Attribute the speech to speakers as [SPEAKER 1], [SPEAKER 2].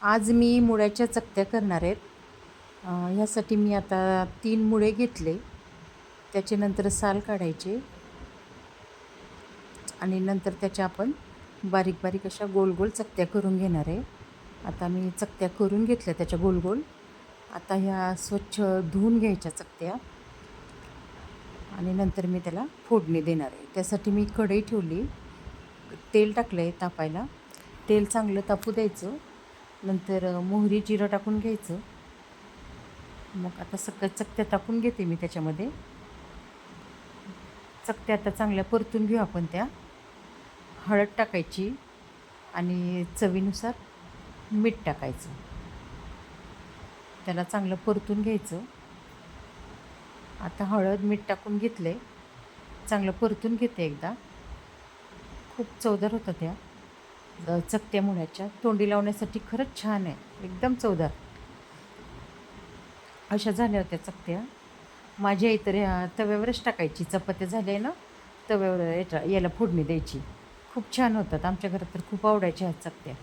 [SPEAKER 1] आज मी मुळ्याच्या चकत्या करणार आहेत. ह्यासाठी मी आता 3 मुळे घेतले. त्याच्यानंतर साल काढायचे आणि नंतर त्याच्या आपण बारीक बारीक अशा गोल गोल चकत्या करून घेणार आहे. आता मी चकत्या करून घेतल्या त्याच्या गोल गोल. आता ह्या स्वच्छ धुवून घ्यायच्या चकत्या आणि नंतर मी त्याला फोडणी देणार आहे. त्यासाठी मी कढई ठेवली, तेल टाकलं आहे तापायला. तेल चांगलं तापू द्यायचं. नंतर मोहरी जिरं टाकून घ्यायचं. मग आता सगळ्या चकत्या टाकून घेते मी त्याच्यामध्ये. चकत्या आता चांगल्या परतून घेऊ आपण त्या. हळद टाकायची आणि चवीनुसार मीठ टाकायचं. त्याला चांगलं परतून घ्यायचं. आता हळद मीठ टाकून घेतले, चांगलं परतून घेते एकदा. खूप चवदार होतात त्या चकत्या मुळ्याच्या. तोंडी लावण्यासाठी खरंच छान आहे, एकदम चवदार. अशा झाल्या होत्या चकत्या. माझ्या आई तर ह्या तव्यावरच टाकायची. चपात्या झाल्या ना, तव्यावर याला फोडणी द्यायची. खूप छान होतात. आमच्या घरात तर खूप आवडायच्या ह्या चकत्या.